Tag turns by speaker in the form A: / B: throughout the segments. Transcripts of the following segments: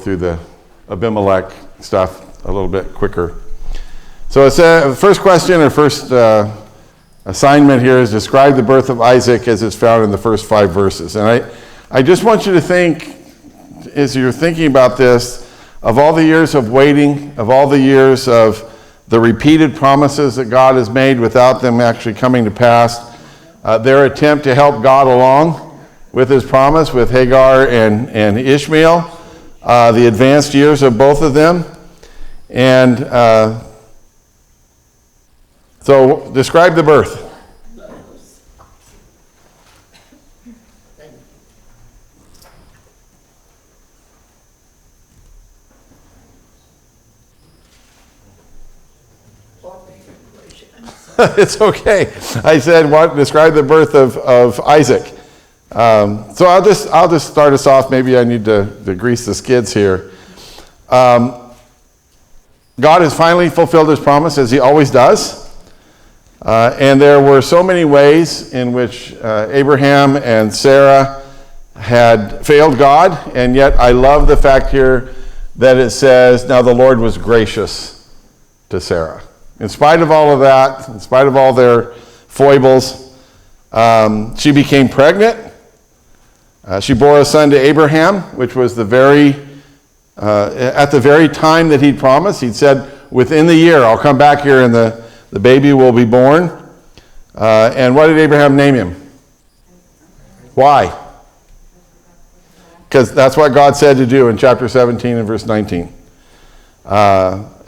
A: through the Abimelech stuff a little bit quicker. So it's the first question or first assignment here is describe the birth of Isaac as it's found in the first 5 verses. And I just want you to think, as you're thinking about this, of all the years of waiting, of all the years of the repeated promises that God has made without them actually coming to pass, their attempt to help God along with his promise with Hagar and Ishmael, the advanced years of both of them. And so describe the birth. It's okay. I said, describe the birth of Isaac. So I'll just start us off. Maybe I need to grease the skids here. God has finally fulfilled his promise, as he always does. And there were so many ways in which Abraham and Sarah had failed God, and yet I love the fact here that it says, now the Lord was gracious to Sarah. In spite of all of that, in spite of all their foibles, she became pregnant. She bore a son to Abraham, which was at the very time that he'd promised. He'd said, within the year, I'll come back here and the baby will be born. And what did Abraham name him? Why? Because that's what God said to do in chapter 17 and verse 19.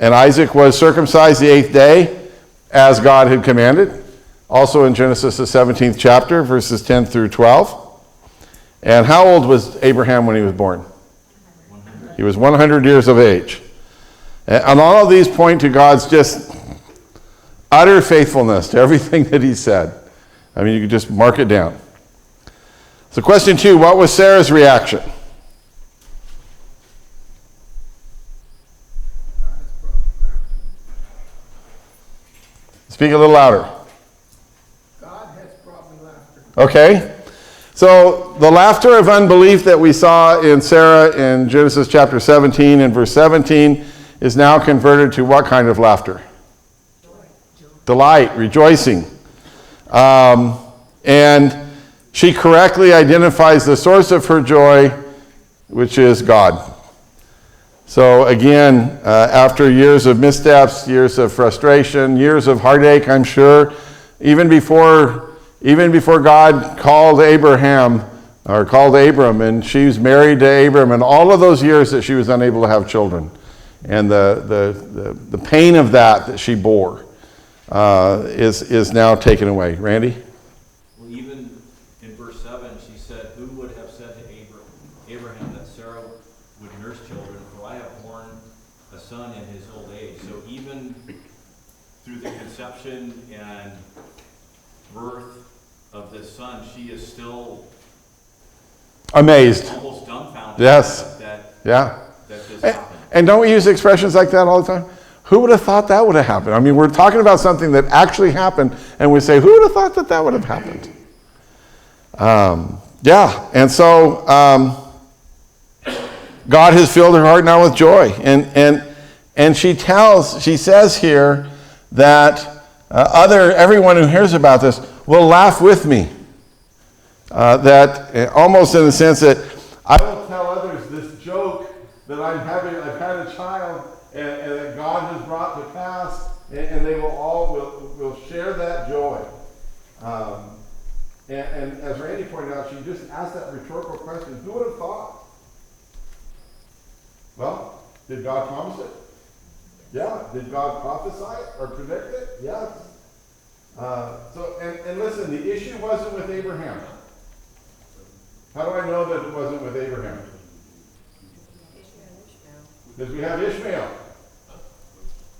A: And Isaac was circumcised the 8th day, as God had commanded. Also in Genesis, the 17th chapter, verses 10 through 12. And how old was Abraham when he was born? 100. He was 100 years of age. And all of these point to God's just utter faithfulness to everything that he said. I mean, you could just mark it down. So question 2, what was Sarah's reaction? Speak a little louder.
B: God has brought me laughter.
A: Okay. So the laughter of unbelief that we saw in Sarah in Genesis chapter 17 and verse 17 is now converted to what kind of laughter?
B: Joy.
A: Delight, rejoicing. And she correctly identifies the source of her joy, which is God. So again, after years of missteps, years of frustration, years of heartache, I'm sure, even before God called Abraham, or called Abram, and she was married to Abram, and all of those years that she was unable to have children, and the pain of that she bore is now taken away. Randy?
C: Well, even in verse 7, she said, who would have said to Abraham that Sarah would nurse children, for I have borne a son in his old age. So even through the conception and birth of this son, she is still
A: Amazed.
C: almost dumbfounded.
A: Yes.
C: That this
A: And,
C: happened.
A: and don't we use expressions like that all the time? Who would have thought that would have happened? I mean, we're talking about something that actually happened, and we say, who would have thought that would have happened? And so God has filled her heart now with joy. And she says here that everyone who hears about this will laugh with me. That almost in the sense that I will tell others this joke that I've had a child and that God has brought to pass, and they will share that joy. And as Randy pointed out, she just asked that rhetorical question, who would have thought? Well, did God promise it? Yeah. Did God prophesy it or predict it? Yes. And listen, the issue wasn't with Abraham. How do I know that it wasn't with Abraham? Because we have Ishmael.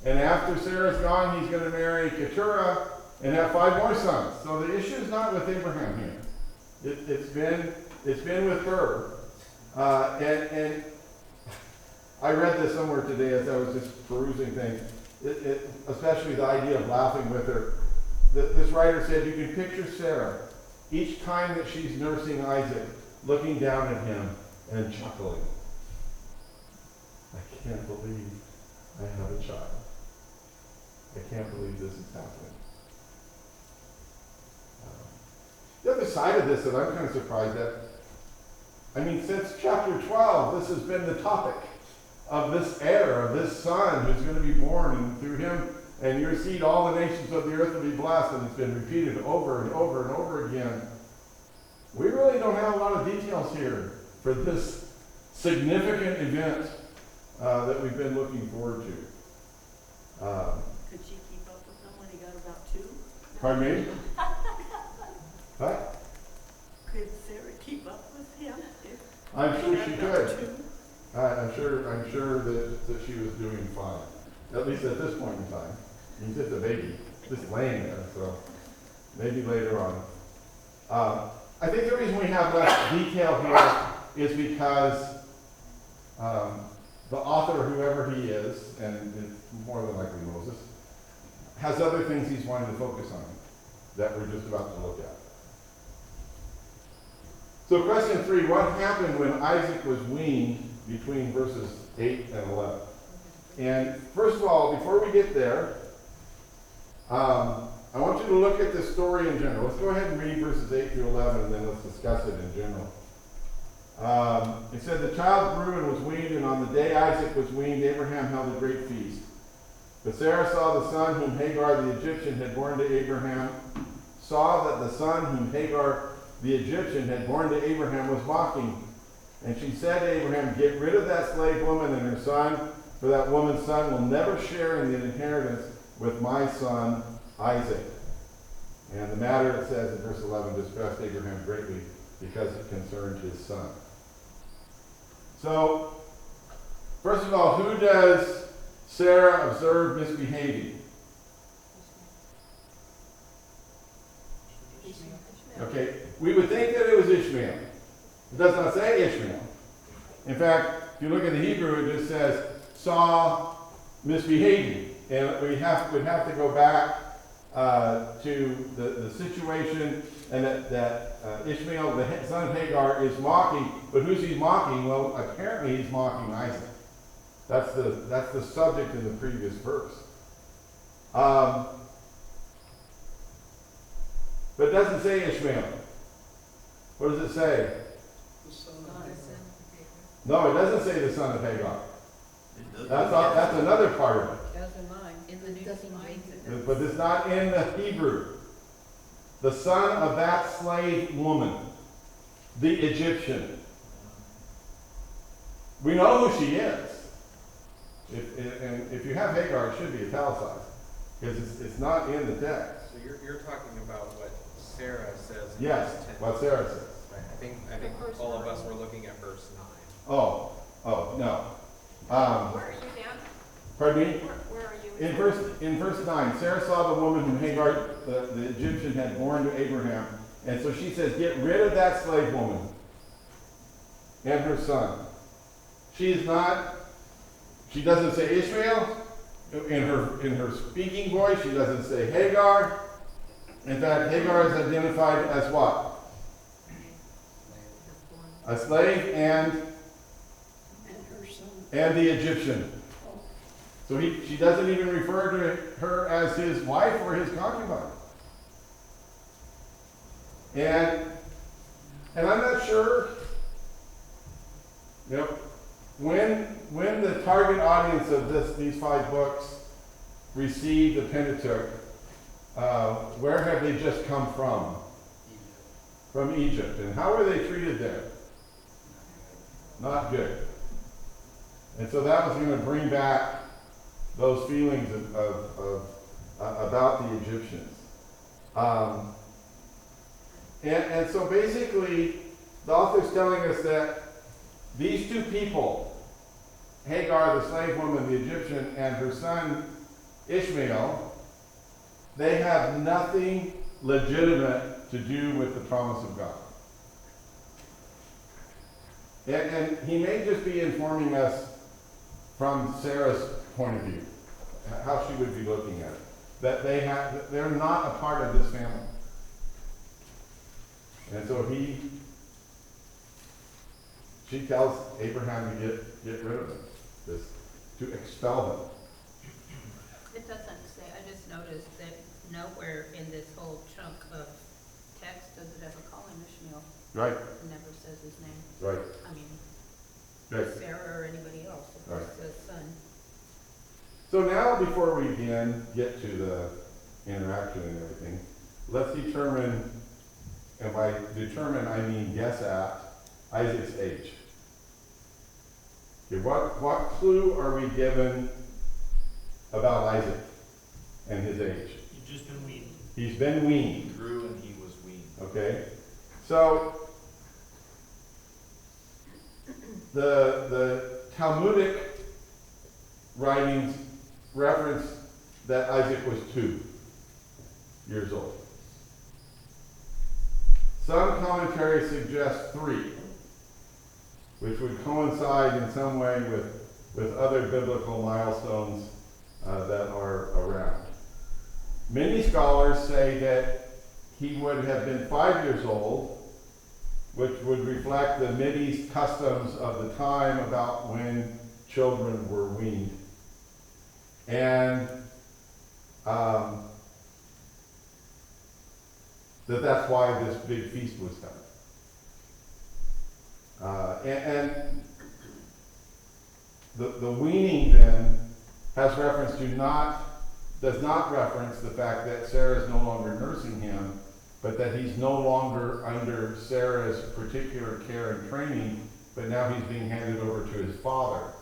A: And after Sarah's gone, he's going to marry Keturah and have 5 more sons. So the issue is not with Abraham here. It's been with her. And I read this somewhere today as I was just perusing things, especially the idea of laughing with her. This writer said you can picture Sarah each time that she's nursing Isaac, looking down at him and chuckling. can't believe I have a child. I can't believe this is happening. The other side of this that I'm kind of surprised at, I mean, since chapter 12, this has been the topic of this heir, of this son who's going to be born, and through him and your seed, all the nations of the earth will be blessed, and it's been repeated over and over and over again. We really don't have a lot of details here for this significant event that we've been looking forward to.
D: Could she keep up with him when he got about 2?
A: Pardon me? What?
D: Could Sarah keep up with him if
A: I'm sure
D: he
A: she
D: got about
A: could.
D: 2?
A: I'm sure that she was doing fine. At least at this point in time. He's just a baby, just laying there, so maybe later on. I think the reason we have less detail here is because the author, whoever he is, and it's more than likely Moses, has other things he's wanting to focus on that we're just about to look at. So question 3, what happened when Isaac was weaned between verses 8 and 11? And first of all, before we get there, I want you to look at the story in general. Let's go ahead and read verses 8 through 11, and then let's discuss it in general. It said, the child grew and was weaned, and on the day Isaac was weaned, Abraham held a great feast. But Sarah saw the son whom Hagar the Egyptian had borne to Abraham, saw that the son whom Hagar the Egyptian had borne to Abraham was mocking. And she said to Abraham, get rid of that slave woman and her son, for that woman's son will never share in the inheritance with my son Isaac. And the matter, it says in verse 11, distressed Abraham greatly because it concerned his son. So, first of all, who does Sarah observe misbehaving? Okay, we would think that it was Ishmael. It does not say Ishmael. In fact, if you look at the Hebrew, it just says, saw misbehaving. And we'd have to go back to the situation, and that Ishmael, the son of Hagar, is mocking. But who's he mocking? Well, apparently he's mocking Isaac. That's the subject in the previous verse. But it doesn't say Ishmael. What does it say?
B: The son of Hagar.
A: No, it doesn't say the son of Hagar. That's another part of it.
D: As in mine, in the New King.
A: But it's not in the Hebrew. The son of that slave woman, the Egyptian. We know who she is. If you have Hagar, it should be italicized, because it's not in the text.
E: So you're talking about what Sarah says in
A: Yes,
E: verse 10.
A: what Sarah says.
E: Right. I think all of us were looking at verse 9.
A: Oh, no.
F: Where are you, Dan?
A: Pardon me?
F: Where are you?
A: In verse 9, Sarah saw the woman whom Hagar, the Egyptian, had borne to Abraham. And so she says, get rid of that slave woman and her son. She doesn't say Ishmael in her speaking voice. She doesn't say Hagar. In fact, Hagar is identified as what? A slave and the Egyptian. So she doesn't even refer to her as his wife or his concubine. And I'm not sure, when the target audience of these 5 books received the Pentateuch, where have they just come from? From Egypt. And how were they treated there? Not good. And so that was going to bring back those feelings about the Egyptians. And so basically, the author's telling us that these 2 people, Hagar, the slave woman, the Egyptian, and her son Ishmael, they have nothing legitimate to do with the promise of God. And he may just be informing us from Sarah's point of view, how she would be looking at it. That they're not a part of this family. And so she tells Abraham to get rid of them, to expel them.
D: It doesn't say, I just noticed that nowhere in this whole chunk of text does it ever call him Ishmael.
A: Right,
D: It never says his name.
A: right,
D: I mean,
A: right.
D: Sarah or anybody else, it
A: Right.
D: just says son.
A: So now, before we again get to the interaction and everything, let's determine, and by determine I mean guess at, Isaac's age. Okay, what clue are we given about Isaac and his age?
B: You've just been weeding.
A: He's been weaned,
C: He grew and he was weaned.
A: okay? So, the Talmudic writings reference that Isaac was 2 years old. Some commentaries suggest 3, which would coincide in some way with other biblical milestones that are around. Many scholars say that he would have been 5 years old, which would reflect the Mideast customs of the time about when children were weaned. And that's why this big feast was done. And the weaning then has reference to does not reference the fact that Sarah is no longer nursing him, but that he's no longer under Sarah's particular care and training, but now he's being handed over to his father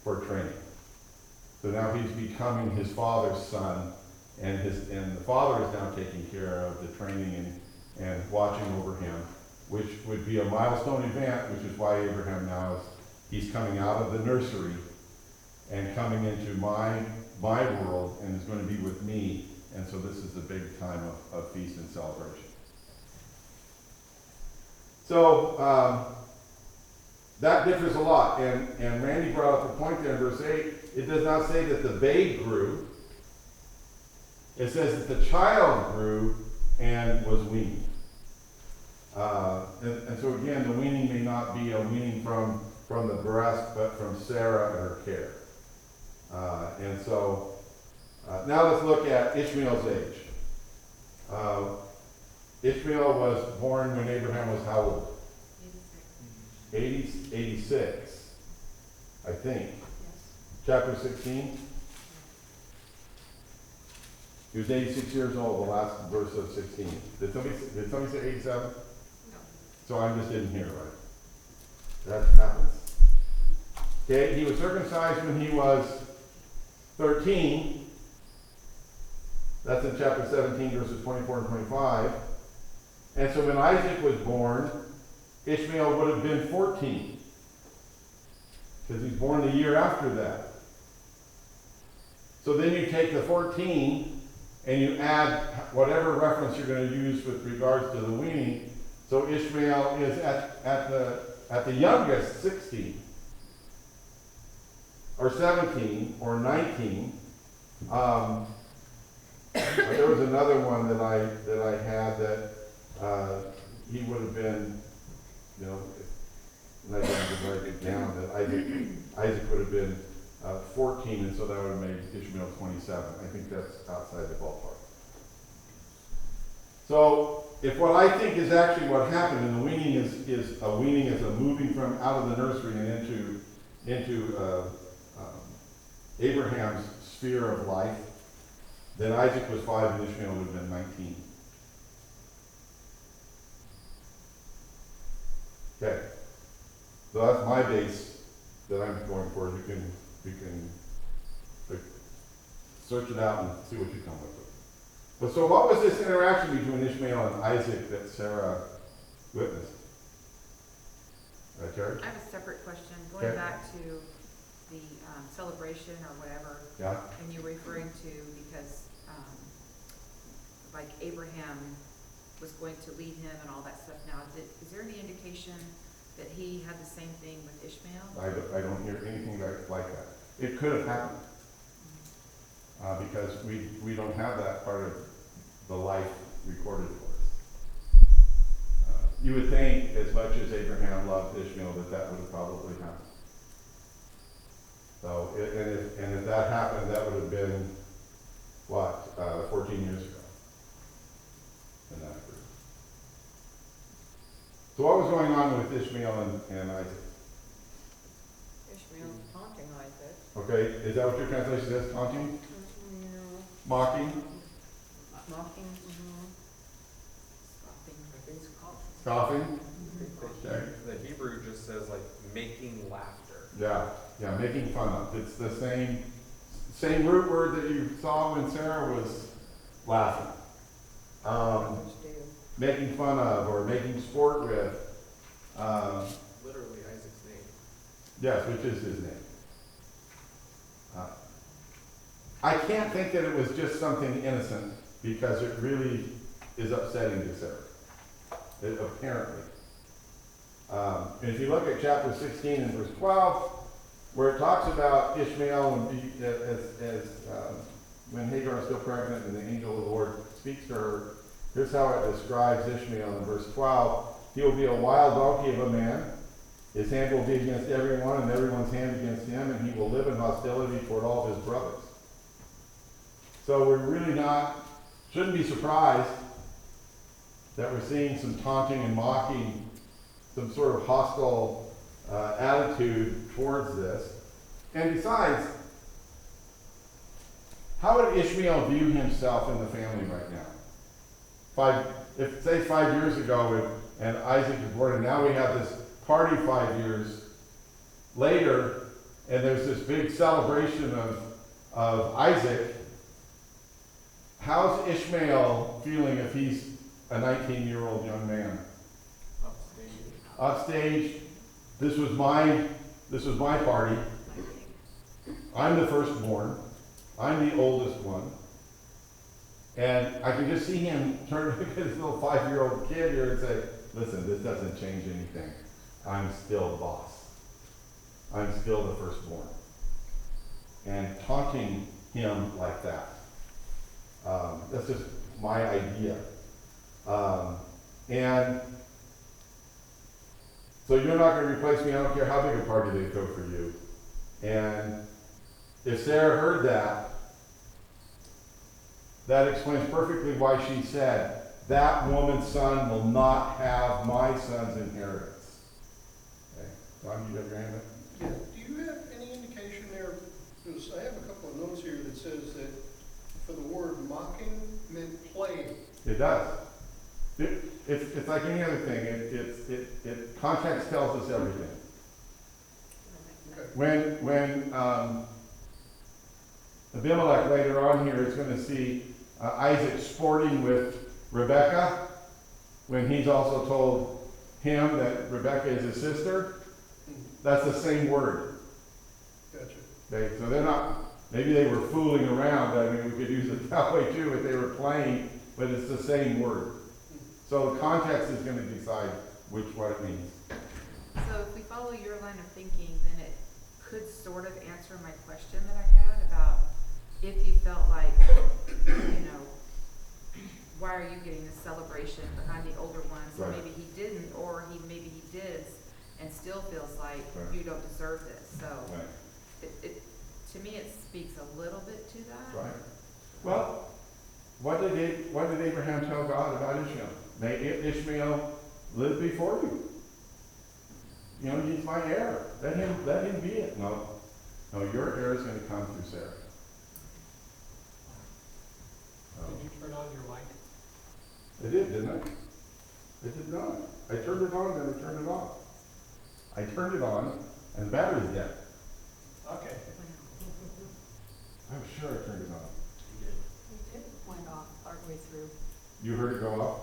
A: for training. So now he's becoming his father's son, and the father is now taking care of the training and watching over him, which would be a milestone event, which is why Abraham now he's coming out of the nursery and coming into my world and is going to be with me. And so this is a big time of feast and celebration. So that differs a lot. And Randy brought up a point there in verse 8. It does not say that the babe grew. It says that the child grew and was weaned. And so again, the weaning may not be a weaning from the breast, but from Sarah and her care. And so now let's look at Ishmael's age. Ishmael was born when Abraham was how old? 86, I think.
D: Yes.
A: Chapter 16. He was 86 years old, the last verse of 16. Did somebody say 87?
F: No.
A: So I just didn't hear right. That happens. Okay, he was circumcised when he was 13. That's in chapter 17, verses 24 and 25. And so when Isaac was born, Ishmael would have been 14. Because he's born the year after that. So then you take the 14 and you add whatever reference you're going to use with regards to the weaning. So Ishmael is at the youngest 16. Or 17, or 19. There was another one that I had that he would have been, and I didn't write it down, that Isaac would have been 14, and so that would have made Ishmael 27. I think that's outside the ballpark. So, if what I think is actually what happened, and the weaning is a moving from out of the nursery and into Abraham's sphere of life, then Isaac was 5 and Ishmael would have been 19. Okay. So that's my base that I'm going for. You can search it out and see what you come up with. But so what was this interaction between Ishmael and Isaac that Sarah witnessed? Right, Terry?
F: I have a separate question,
A: Okay.
F: going back to the celebration or whatever,
A: Yeah?
F: and you're referring to because, like Abraham was going to lead him and all that stuff now, is there any indication that he had the same thing with Ishmael?
A: I don't hear anything like that. It could have happened. Because we don't have that part of the life recorded for us. You would think, as much as Abraham loved Ishmael, that would have probably happened. So and if that happened, that would have been, what, 14 years ago? In that group. So what was going on with Ishmael and Isaac?
F: Ishmael's taunting Isaac.
A: Okay, is that what your translation says, taunting? Mocking?
F: Mocking, Scoffing, I think it's called.
A: Scoffing?
E: The Hebrew just says like making laughter.
A: Yeah, making fun of. It's the same root word that you saw when Sarah was laughing. Making fun of or making sport with.
E: Literally Isaac's name.
A: Yes, which is his name. I can't think that it was just something innocent because it really is upsetting to Sarah. Apparently. And if you look at chapter 16 and verse 12, where it talks about Ishmael and when Hagar is still pregnant and the angel of the Lord speaks to her, here's how it describes Ishmael in verse 12. He will be a wild donkey of a man. His hand will be against everyone and everyone's hand against him, and he will live in hostility toward all his brothers. So we're really shouldn't be surprised that we're seeing some taunting and mocking, some sort of hostile attitude towards this. And besides, how would Ishmael view himself in the family right now? Say 5 years ago and Isaac was born, and now we have this party 5 years later, and there's this big celebration of Isaac. How's Ishmael feeling if he's a 19-year-old young man? Upstage. This was my party. I'm the firstborn. I'm the oldest one. And I can just see him turn to his little 5-year-old kid here and say, listen, this doesn't change anything. I'm still the boss. I'm still the firstborn. And taunting him like that. That's just my idea. And so you're not going to replace me. I don't care how big a party they throw for you. And if Sarah heard that, that explains perfectly why she said, that woman's son will not have my son's inheritance. Okay. Tom, you have your hand up?
B: Yeah, do you have any indication there, because I have a couple of notes here that says that for the word mocking meant playing.
A: It does. It's like any other thing. Context tells us everything.
B: Okay.
A: When Abimelech later on here is going to see Isaac sporting with Rebekah, when he's also told him that Rebekah is his sister, that's the same word.
B: Gotcha.
A: Okay, so they're not, maybe they were fooling around. I mean, we could use it that way too, if they were playing, but it's the same word. So the context is going to decide what it means.
F: So if we follow your line of thinking, then it could sort of answer my question that I had about if you felt like, why are you getting this celebration behind the older ones?
A: Right.
F: Maybe he didn't, or maybe he did, and still feels like
A: Right.
F: you don't deserve this. So
A: Right.
F: to me, it speaks a little bit to that.
A: Right. Well, what did Abraham tell God about Ishmael? May Ishmael live before you. He's my heir. Let him be it. No, your heir is going to come through Sarah.
G: Did you turn on your mic?
A: I did, didn't I? I did not. I turned it on, then I turned it off. I turned it on, and the battery's dead.
G: Okay.
A: I'm sure I turned it on.
H: It went off partway through.
A: You heard it go off?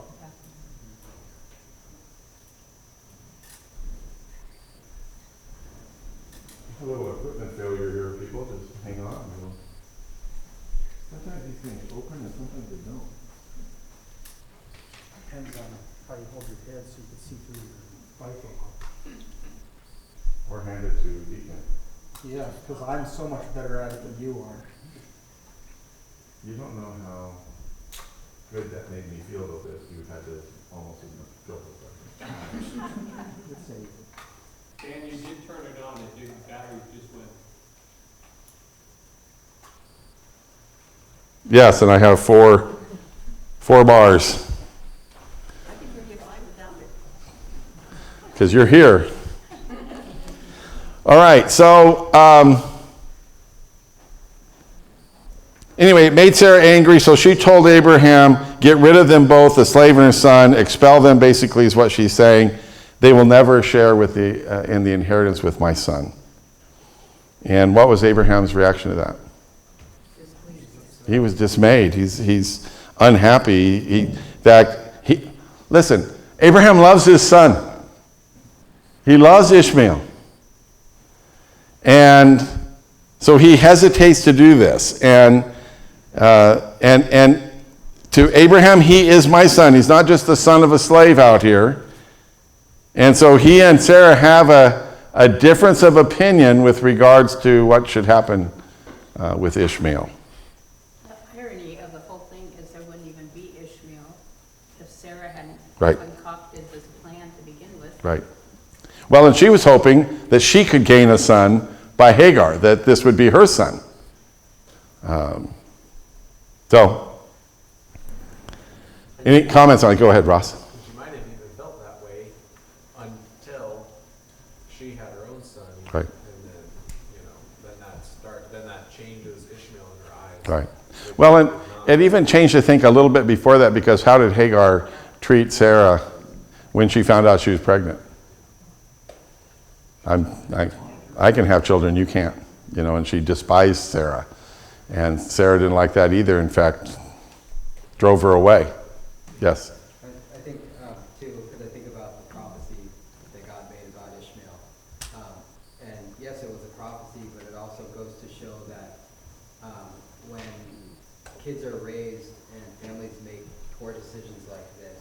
A: A little equipment failure here, people. Just hang on. Sometimes these things open and sometimes they don't.
I: Depends on how you hold your head so you can see through your bifocal.
A: Or hand it to Deacon.
I: Yeah, because I'm so much better at it than you are.
A: You don't know how good that made me feel though, that you had to almost fill this up.
I: It's a,
G: Dan, you did turn it on, the battery just went
A: Yes, and I have four bars.
H: I can hear you fine without it.
A: Because you're here. All right, so anyway, it made Sarah angry, so she told Abraham, get rid of them both, the slave and her son, expel them, basically is what she's saying. They will never share with in the inheritance with my son. And what was Abraham's reaction to that? He was dismayed. He's unhappy. Listen, Abraham loves his son. He loves Ishmael. And so he hesitates to do this. And to Abraham, he is my son. He's not just the son of a slave out here. And so he and Sarah have a difference of opinion with regards to what should happen with Ishmael.
D: The irony of the whole thing is there wouldn't even be Ishmael if Sarah hadn't
A: Right.
D: concocted this plan to begin with.
A: Right. Well, and she was hoping that she could gain a son by Hagar, that this would be her son. Any comments on it? Go ahead, Ross.
E: She might have even felt that way until she had her own son.
A: Right.
E: And then, then that changes Ishmael in her eyes.
A: Right. Well, and it even changed, I think, a little bit before that, because how did Hagar treat Sarah when she found out she was pregnant? I can have children, you can't. And she despised Sarah. And Sarah didn't like that either. In fact, drove her away. Yes?
J: I think, too, because I think about the prophecy that God made about Ishmael. And yes, it was a prophecy, but it also goes to show that when kids are raised and families make poor decisions like this,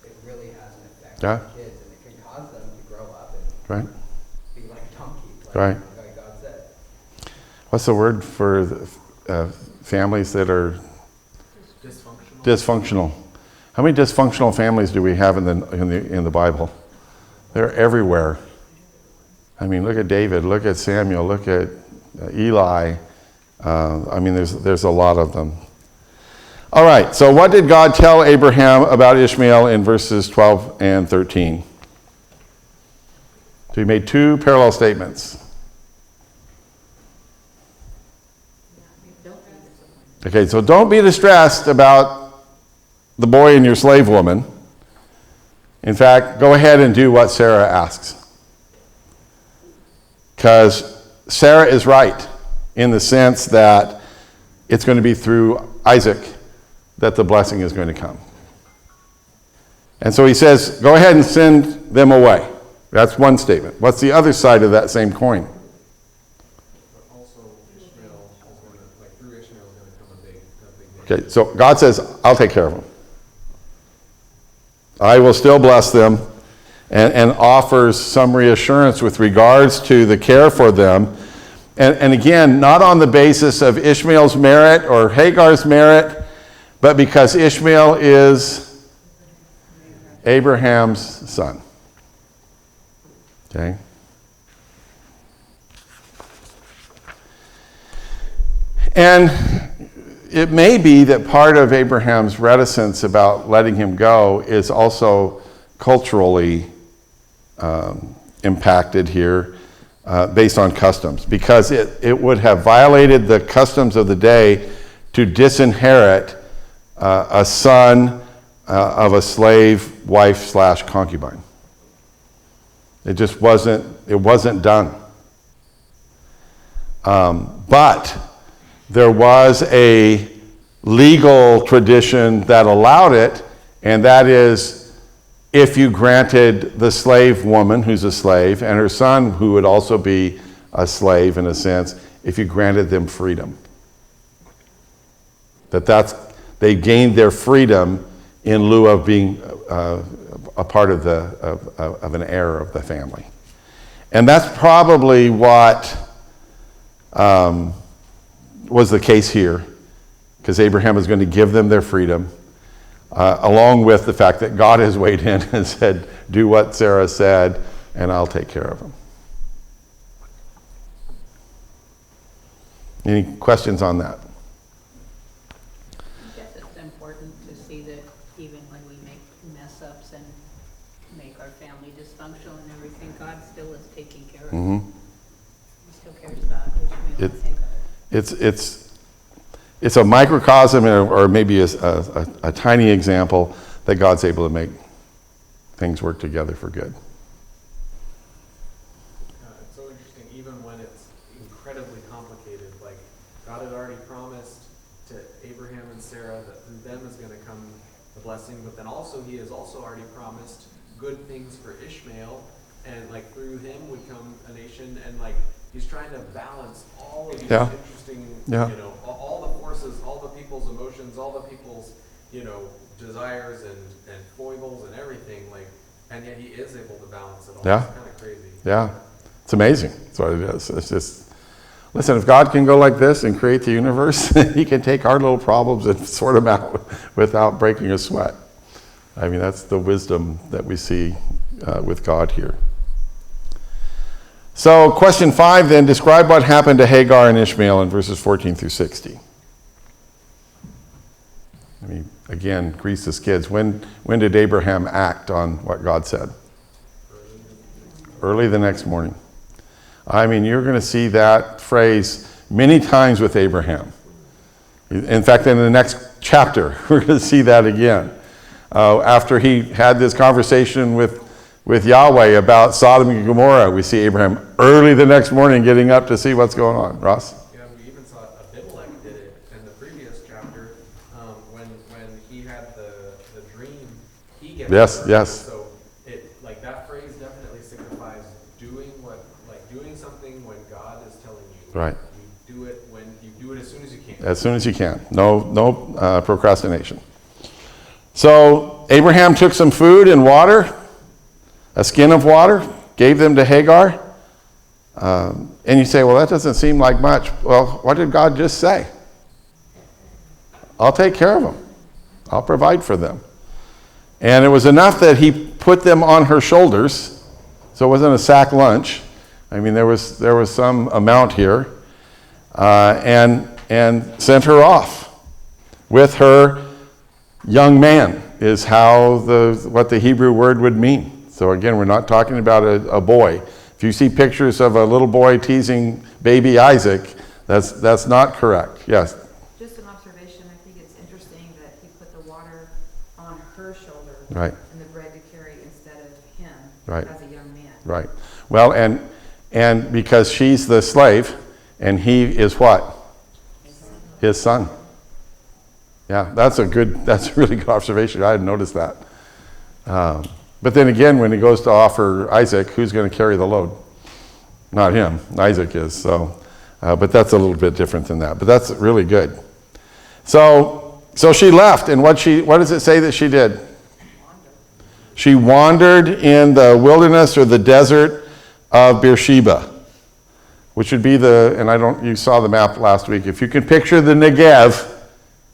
J: it really has an effect on the kids, and it can cause them to grow up and
A: Right.
J: be like donkeys,
A: Right.
J: like God said.
A: What's the word for families that are dysfunctional? How many dysfunctional families do we have in the Bible? They're everywhere. I mean, look at David, look at Samuel, look at Eli. There's a lot of them. All right, so what did God tell Abraham about Ishmael in verses 12 and 13? So he made two parallel statements. Okay, so don't be distressed about the boy and your slave woman. In fact, go ahead and do what Sarah asks. Because Sarah is right in the sense that it's going to be through Isaac that the blessing is going to come. And so he says, go ahead and send them away. That's one statement. What's the other side of that same coin?
E: But also, Ishmael is going to, through Ishmael is going to come a big nation.
A: Okay, so God says, I'll take care of them. I will still bless them, and offers some reassurance with regards to the care for them. And again, not on the basis of Ishmael's merit or Hagar's merit, but because Ishmael is Abraham's son. Okay? And it may be that part of Abraham's reticence about letting him go is also culturally impacted here based on customs, because it would have violated the customs of the day to disinherit a son of a slave wife / concubine. It just wasn't done. But there was a legal tradition that allowed it, and that is if you granted the slave woman, who's a slave, and her son, who would also be a slave in a sense, if you granted them freedom. They gained their freedom in lieu of being a part of an heir of the family. And that's probably what was the case here, because Abraham is going to give them their freedom, along with the fact that God has weighed in and said, do what Sarah said, and I'll take care of them. Any questions on that?
D: God still is taking care of it.
A: Mhm.
D: He still cares about Ishmael and Hagar.
A: It's a microcosm or maybe a tiny example that God's able to make things work together for good.
E: It's so interesting, even when it's incredibly complicated, like God had already promised to Abraham and Sarah that through them is going to come the blessing, but then also he has also already promised good things for Ishmael, and like through him would come a nation, and like he's trying to balance all of these
A: Yeah.
E: interesting,
A: Yeah.
E: you know, all the forces, all the people's emotions, all the people's, you know, desires and foibles and everything, like, and yet he is able to balance it all.
A: Yeah.
E: It's kind of crazy.
A: Yeah, it's amazing. That's what it is. It's just, listen, if God can go like this and create the universe, he can take our little problems and sort them out without breaking a sweat. I mean, that's the wisdom that we see with God here. So question 5 then, describe what happened to Hagar and Ishmael in verses 14 through 60. I mean, again, grease the skids. When did Abraham act on what God said? Early the next morning. I mean, you're going to see that phrase many times with Abraham. In fact, in the next chapter, we're going to see that again. After he had this conversation with Yahweh about Sodom and Gomorrah, we see Abraham early the next morning getting up to see what's going on. Ross?
E: Yeah, we even saw Abimelech did it in the previous chapter, when he had the dream, he gets
A: Yes, yes.
E: So it, like, that phrase definitely signifies doing something when God is telling you.
A: Right.
E: You do it as soon as you can.
A: As soon as you can. No procrastination. So Abraham took some food and water, a skin of water, gave them to Hagar. And you say, well, that doesn't seem like much. Well, what did God just say? I'll take care of them. I'll provide for them. And it was enough that he put them on her shoulders, so it wasn't a sack lunch. I mean, there was some amount here, and sent her off with her young man, is how what the Hebrew word would mean. So again, we're not talking about a boy. If you see pictures of a little boy teasing baby Isaac, that's not correct. Yes.
F: Just an observation, I think it's interesting that he put the water on her shoulder.
A: Right.
F: And the bread to carry instead of him.
A: Right.
F: As a young man.
A: Right. Well, and because she's the slave, and he is what? His son. Yeah, that's a really good observation. I hadn't noticed that. But then again, when he goes to offer Isaac, who's going to carry the load? Not him. Isaac is. So, but that's a little bit different than that. But that's really good. So she left, and what does it say that she did? She wandered in the wilderness or the desert of Beersheba, which would be you saw the map last week. If you can picture the Negev,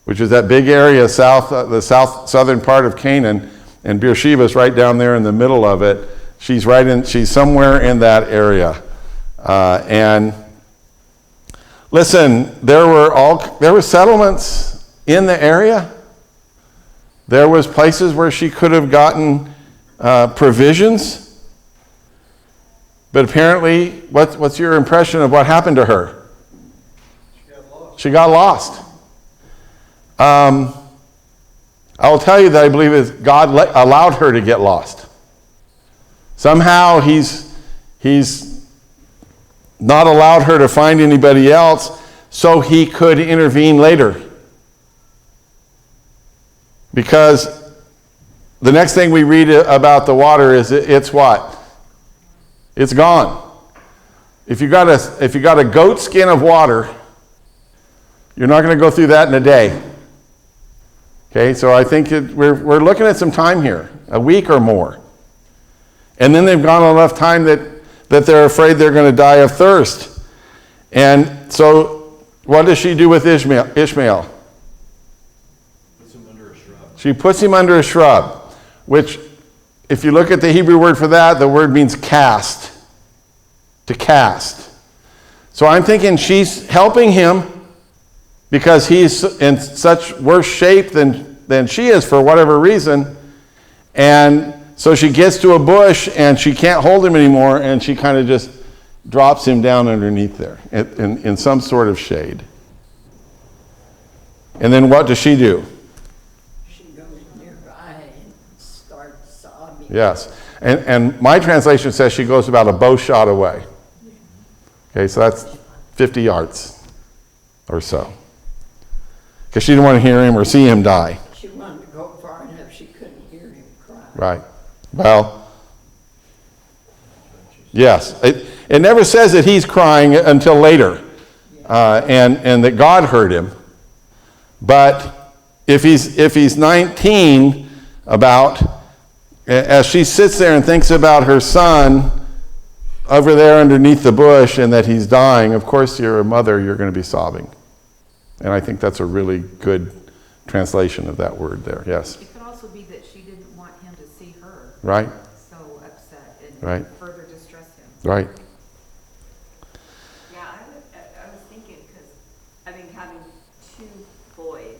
A: which is that big area the southern part of Canaan, and Beersheba is right down there in the middle of it. She's somewhere in that area. And listen, there were settlements in the area. There was places where she could have gotten provisions. But apparently, what's your impression of what happened to her? She got lost. I will tell you that I believe that God allowed her to get lost. Somehow he's not allowed her to find anybody else so he could intervene later. Because the next thing we read about the water is it's what? It's gone. If you got a goat skin of water, you're not going to go through that in a day. Okay, so I think we're looking at some time here, a week or more. And then they've gone enough time that they're afraid they're going to die of thirst. And so what does she do with Ishmael?
C: Puts him under a shrub.
A: She puts him under a shrub, which, if you look at the Hebrew word for that, the word means cast, to cast. So I'm thinking she's helping him because he's in such worse shape than she is for whatever reason. And So she gets to a bush and she can't hold him anymore, and she kind of just drops him down underneath there in some sort of shade. And then what does she do?
H: She goes nearby and starts sobbing.
A: Yes. And my translation says she goes about a bow shot away. Okay, so that's 50 yards or so. Because she didn't want to hear him or see him die.
H: She wanted to go far enough she couldn't hear him cry.
A: Right. Well, yes. It never says that he's crying until later, and that God heard him. But if he's 19, as she sits there and thinks about her son over there underneath the bush and that he's dying, of course you're a mother, you're going to be sobbing. And I think that's a really good translation of that word there. Yes.
F: It could also be that she didn't want him to see her.
A: Right.
F: So upset and
A: Right.
F: further distress him.
A: Right.
K: Yeah, I was thinking, because, I mean, having two boys,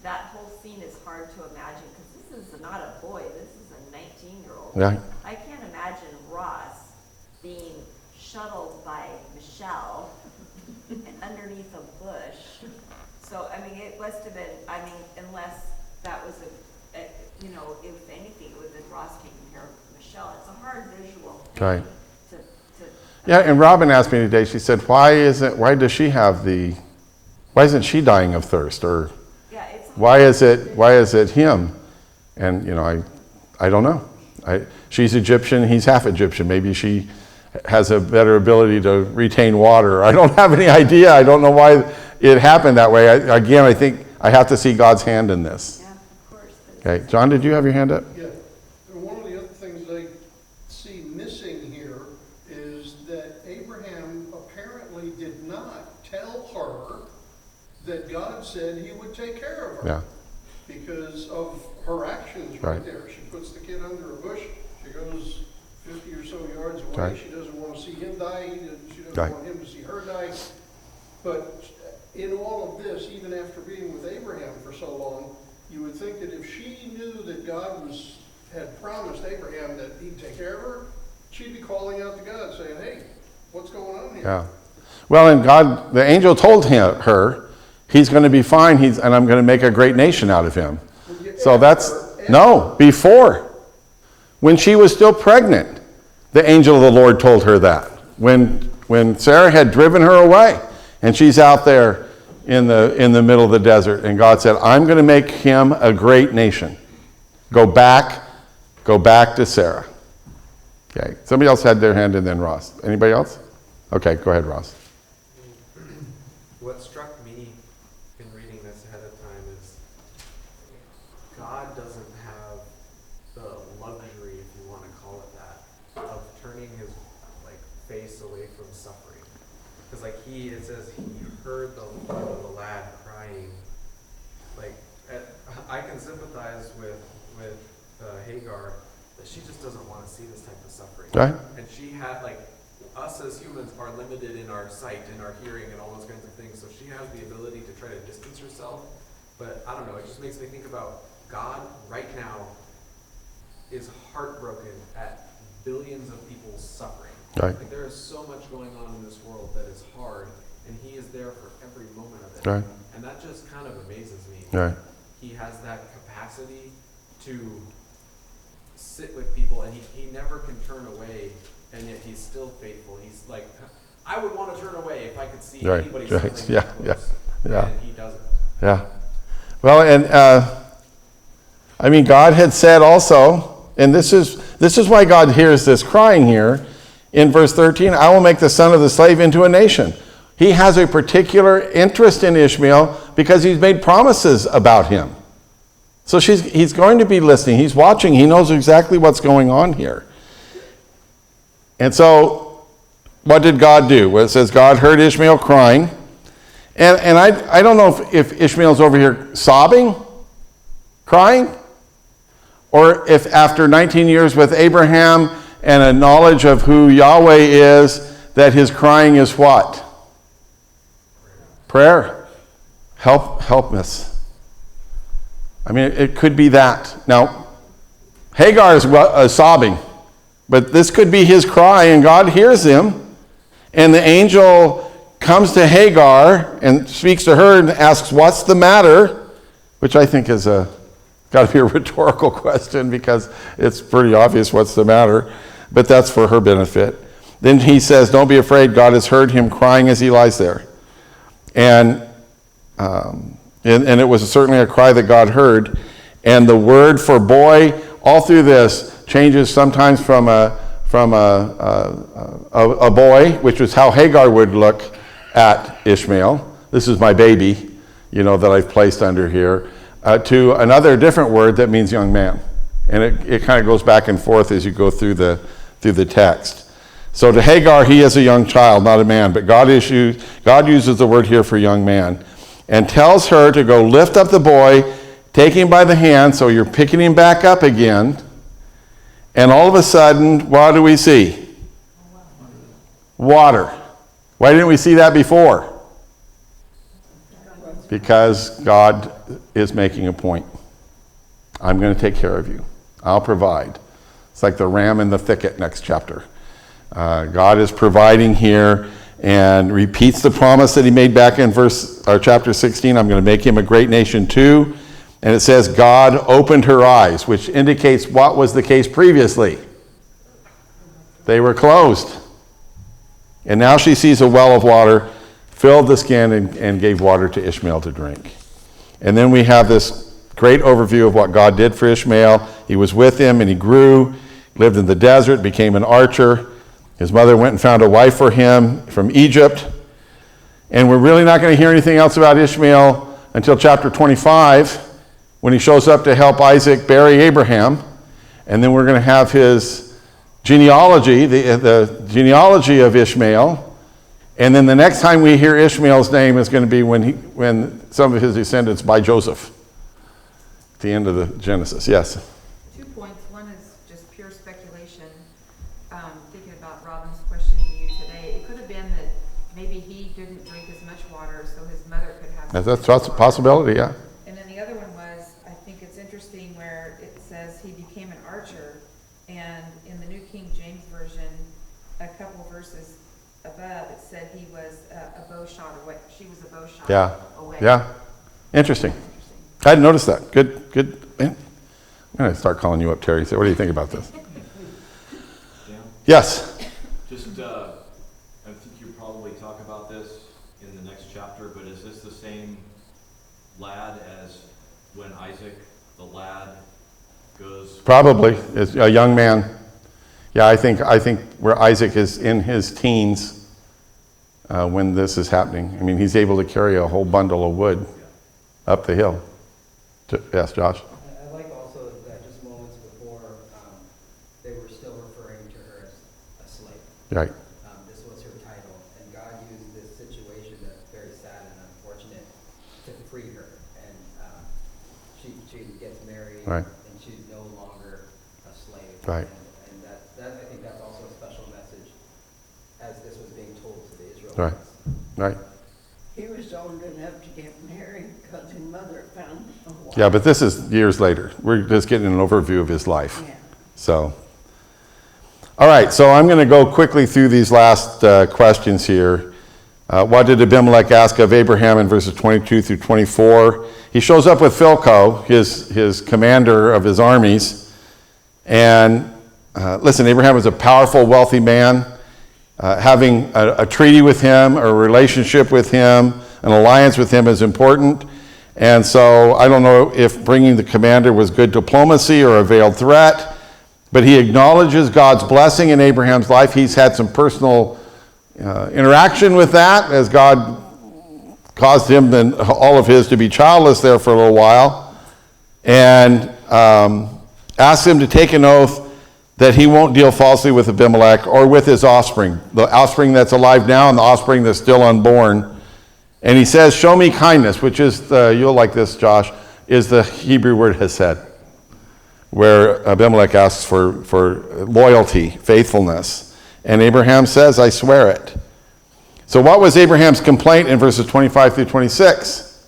K: that whole scene is hard to imagine, because this is not a boy, this is a 19-year-old.
A: Yeah.
K: I can't imagine Ross being shuttled by Michelle underneath a bush. So, I mean, it must have been, I mean, unless that was if anything, it would have been Ross taking care of Michelle. It's a hard visual thing.
A: Right.
K: To
A: Yeah, and Robin asked me today, she said, why isn't she dying of thirst? Or
K: yeah, it's
A: why is it him? And, I don't know. She's Egyptian, he's half Egyptian. Maybe she has a better ability to retain water. I don't have any idea. I don't know why it happened that way. Again, I think I have to see God's hand in this.
K: yeah, of course.
A: Okay, John, did you have your hand up?
B: Yeah, and one of the other things I see missing here is that Abraham apparently did not tell her that God said he would take care of her.
A: Yeah.
B: Because of her actions
A: Right.
B: right there. She puts the kid under a bush, she goes 50 or so yards away,
A: Right.
B: she doesn't want to see him die, she doesn't
A: Right.
B: want him to see her die. But in all of this, even after being with Abraham for so long, you would think that if she knew that God had promised Abraham that he'd take care of her, she'd be calling out to God saying, hey, what's going on here?
A: Yeah. Well, and God, the angel told her, he's going to be fine, and I'm going to make a great nation out of him. So before. When she was still pregnant, the angel of the Lord told her that. When Sarah had driven her away, and she's out there in the middle of the desert, and God said, I'm going to make him a great nation. Go back to Sarah. Okay. Somebody else had their hand, and then Ross. Anybody else? Okay, go ahead, Ross.
E: What struck me in reading this ahead of time is God doesn't have the luxury, if you want to call it that, of turning his face away from suffering. Because it says he heard the lad crying. I can sympathize with Hagar, that she just doesn't want to see this type of suffering.
A: Right.
E: And she had us as humans are limited in our sight and our hearing and all those kinds of things. So she has the ability to try to distance herself. But I don't know, it just makes me think about God right now is heartbroken at billions of people's suffering.
A: Right.
E: There is so much going on in this world that is hard, and he is there for every moment of it.
A: Right.
E: And that just kind of amazes me.
A: Right.
E: He has that capacity to sit with people, and he never can turn away, and yet he's still faithful. He's I would want to turn away if I could see
A: Right.
E: anybody
A: Right.
E: suffering
A: Yeah.
E: that
A: Yeah.
E: close.
A: Yeah.
E: And he doesn't.
A: Yeah. Well, and God had said also, and this is why God hears this crying here in verse 13, I will make the son of the slave into a nation. He has a particular interest in Ishmael because he's made promises about him. So he's going to be listening. He's watching. He knows exactly what's going on here. And so what did God do? Well, it says God heard Ishmael crying. And I don't know if Ishmael's over here sobbing, crying, or if after 19 years with Abraham and a knowledge of who Yahweh is, that his crying is what? Prayer. Help us. I mean, it could be that. Now, Hagar is sobbing, but this could be his cry, and God hears him. And the angel comes to Hagar and speaks to her and asks, "What's the matter?" Which I think is got to be a rhetorical question, because it's pretty obvious what's the matter, but that's for her benefit. Then he says, "Don't be afraid. God has heard him crying as he lies there." And it was certainly a cry that God heard. And the word for boy, all through this, changes sometimes from a boy, which was how Hagar would look at Ishmael. This is my baby, that I've placed under here, to another different word that means young man. And it kind of goes back and forth as you go through the text. So to Hagar, he is a young child, not a man, but God uses the word here for young man, and tells her to go lift up the boy, take him by the hand, so you're picking him back up again, and all of a sudden, what do we see? Water. Why didn't we see that before? Because God is making a point. I'm going to take care of you. I'll provide. It's like the ram in the thicket next chapter. God is providing here and repeats the promise that he made back in chapter 16. I'm going to make him a great nation too. And it says God opened her eyes, which indicates what was the case previously. They were closed. And now she sees a well of water, filled the skin, and gave water to Ishmael to drink. And then we have this great overview of what God did for Ishmael. He was with him, and he grew, lived in the desert, became an archer. His mother went and found a wife for him from Egypt. And we're really not going to hear anything else about Ishmael until chapter 25, when he shows up to help Isaac bury Abraham. And then we're going to have his genealogy, the genealogy of Ishmael. And then the next time we hear Ishmael's name is going to be when some of his descendants by Joseph. At the end of the Genesis. Yes?
F: 2 points. One is just pure speculation. Thinking about Robin's question to you today, it could have been that maybe he didn't drink as much water, so his mother could have.
A: That's a possibility, yeah.
F: And then the other one was, I think it's interesting where it says he became an archer, and in the New King James Version, a couple verses above, it said he was a bow shot away. She was a bow shot away.
A: Yeah. Interesting. I hadn't noticed that. Good. Man. I'm going to start calling you up, Terry. So what do you think about this?
C: Yeah.
A: Yes.
C: Just, I think you'll probably talk about this in the next chapter, but is this the same lad as when Isaac, the lad, goes?
A: Probably. It's a young man. Yeah, I think where Isaac is in his teens when this is happening. I mean, he's able to carry a whole bundle of wood up the hill. Yes, Josh?
J: I like also that just moments before they were still referring to her as a slave.
A: Right.
J: This was her title, and God used this situation that's very sad and unfortunate to free her. And she gets married,
A: Right.
J: and she's no longer a slave.
A: Right.
J: And that I think that's also a special message as this was being told to the Israelites.
A: Right. Right.
H: He was old enough to get married because his mother found a wife.
A: Yeah, but this is years later. We're just getting an overview of his life.
H: Yeah.
A: So, all right, so I'm going to go quickly through these last questions here. What did Abimelech ask of Abraham in verses 22 through 24? He shows up with Philco, his commander of his armies. And listen, Abraham was a powerful, wealthy man. Having a treaty with him, a relationship with him, an alliance with him is important. And so I don't know if bringing the commander was good diplomacy or a veiled threat, but he acknowledges God's blessing in Abraham's life. He's had some personal interaction with that as God caused him and all of his to be childless there for a little while, and asked him to take an oath that he won't deal falsely with Abimelech or with his offspring, the offspring that's alive now and the offspring that's still unborn. And he says, show me kindness, which is, you'll like this, Josh, is the Hebrew word hesed, where Abimelech asks for loyalty, faithfulness. And Abraham says, I swear it. So what was Abraham's complaint in verses 25 through 26?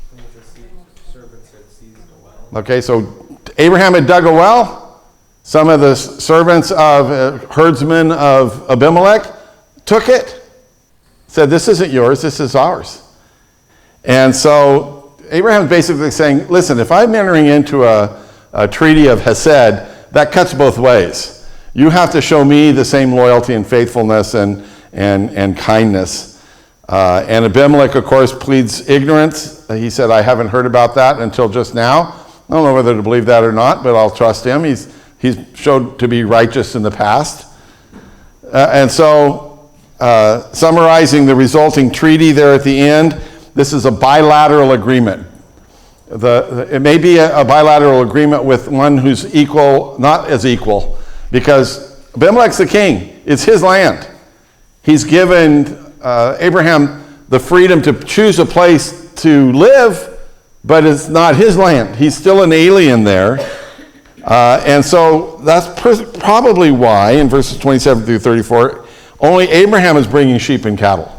E: Some of the servants had seized a well
A: Okay, so Abraham had dug a well. Some of the servants of herdsmen of Abimelech took it, said, this isn't yours, this is ours. And so Abraham's basically saying, listen, if I'm entering into a treaty of Hesed, that cuts both ways. You have to show me the same loyalty and faithfulness and kindness. And Abimelech, of course, pleads ignorance. He said, I haven't heard about that until just now. I don't know whether to believe that or not, but I'll trust him. He's showed to be righteous in the past. And so, summarizing the resulting treaty there at the end, this is a bilateral agreement. It may be a bilateral agreement with one who's equal, not as equal, because Abimelech's the king. It's his land. He's given Abraham the freedom to choose a place to live, but it's not his land. He's still an alien there. And so that's probably why in verses 27 through 34, only Abraham is bringing sheep and cattle.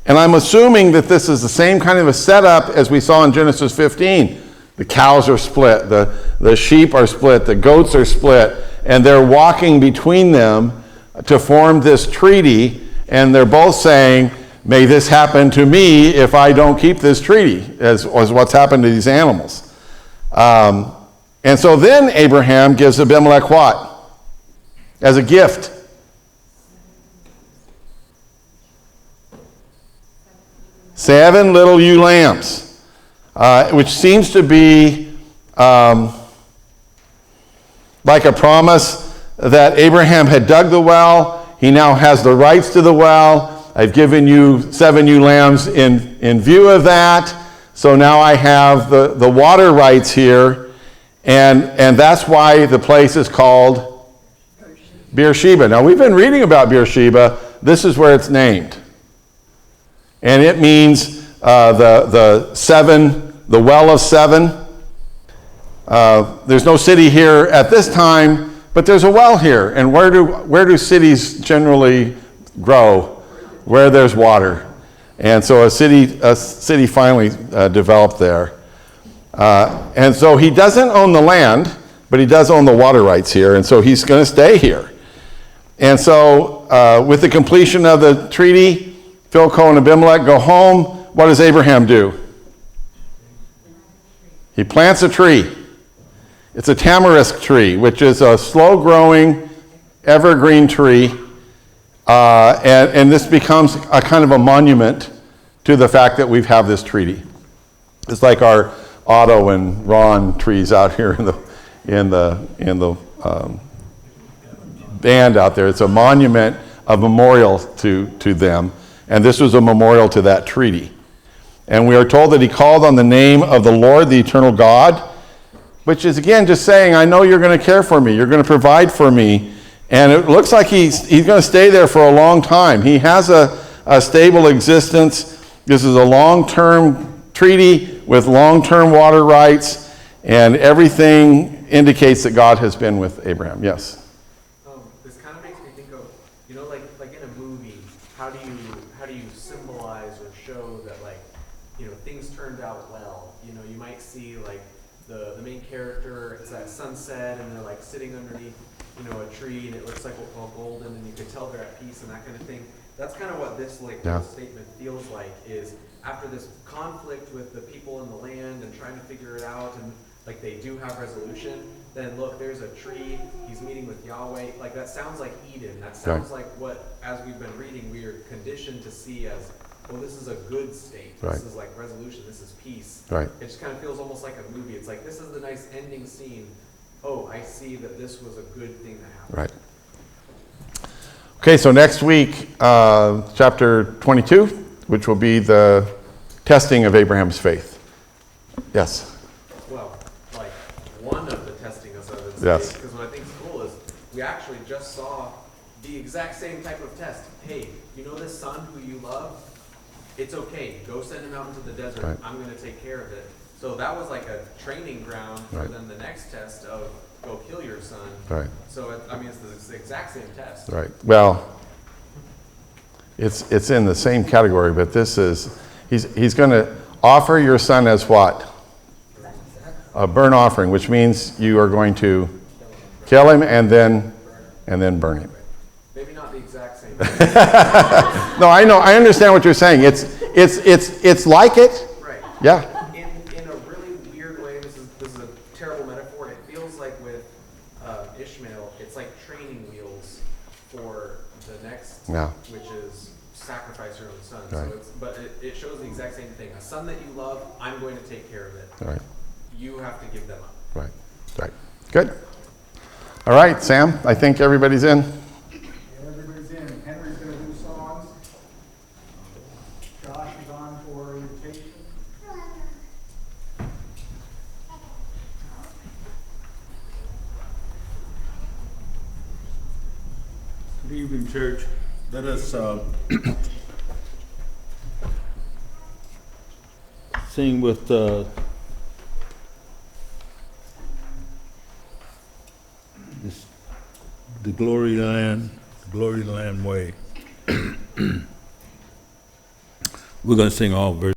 A: And I'm assuming that this is the same kind of a setup as we saw in Genesis 15. The cows are split, the sheep are split, the goats are split, and they're walking between them to form this treaty, and they're both saying, may this happen to me if I don't keep this treaty, as what's happened to these animals. And so then Abraham gives Abimelech what? As a gift. Seven little ewe lambs, which seems to be like a promise that Abraham had dug the well. He now has the rights to the well. I've given you 7 ewe lambs in view of that. So now I have the water rights here. And that's why the place is called Beersheba. Now we've been reading about Beersheba. This is where it's named. And it means the well of 7. There's no city here at this time, but there's a well here. And where do cities generally grow? Where there's water. And so a city finally developed there. And so he doesn't own the land, but he does own the water rights here. And so he's going to stay here. And so with the completion of the treaty, Philco and Abimelech go home. What does Abraham do? He plants a tree. It's a tamarisk tree, which is a slow-growing, evergreen tree. And this becomes a kind of a monument to the fact that we have this treaty. It's like our Otto and Ron trees out here in the band out there. It's a monument, a memorial to them. And this was a memorial to that treaty. And we are told that he called on the name of the Lord, the eternal God, which is again just saying, I know you're going to care for me. You're going to provide for me. And it looks like he's going to stay there for a long time. He has a stable existence. This is a long-term treaty with long-term water rights, and everything indicates that God has been with Abraham. Yes?
E: This kind of makes me think of, like in a movie, how do you symbolize or show that things turned out well? You might see the main character, it's that sunset, and they're sitting underneath a tree, and it looks like all golden, and you can tell they're at peace and that kind of thing. That's kind of what this whole statement feels like, is after this conflict with the people in the land and trying to figure it out, and they do have resolution, then look, there's a tree, he's meeting with Yahweh. That sounds like Eden. That sounds like what, as we've been reading, we are conditioned to see as, well, this is a good state. This is resolution, this is peace. Right. It just kind of feels almost like a movie. It's like, this is the nice ending scene. Oh, I see that this was a good thing that happened.
A: Right. Okay, so next week, chapter 22, which will be the testing of Abraham's faith. Yes?
E: Well, one of the testing of his
A: Yes.
E: faith, because what I think is cool is we actually just saw the exact same type of test. Hey, you know this son who you love? It's okay. Go send him out into the desert.
A: Right.
E: I'm going to take care of it. So that was like a training ground for
A: Right.
E: then the next test of go kill your son.
A: Right.
E: So it's the exact same test.
A: Right. Well, it's in the same category, but this is, he's going to offer your son as what? a burnt offering, which means you are going to kill him and then burn him.
E: Maybe not the exact same.
A: No, I know, I understand what you're saying. It's like it.
E: Right.
A: Yeah.
E: In a really weird way, this is a terrible metaphor. It feels like with Ishmael, it's like training wheels for the next,
A: Yeah.
E: which is sacrifice your own son.
A: Right.
E: So it shows the exact same thing. A son that you love, I'm going to take care of it.
A: Right.
E: You have to give them up.
A: Right. Right. Good. All right, Sam. I think everybody's in.
I: Everybody's in. Henry's gonna do songs. Josh is on for invitation.
L: Good evening, church. Let us sing with the Glory Land Way. We're going to sing all verses.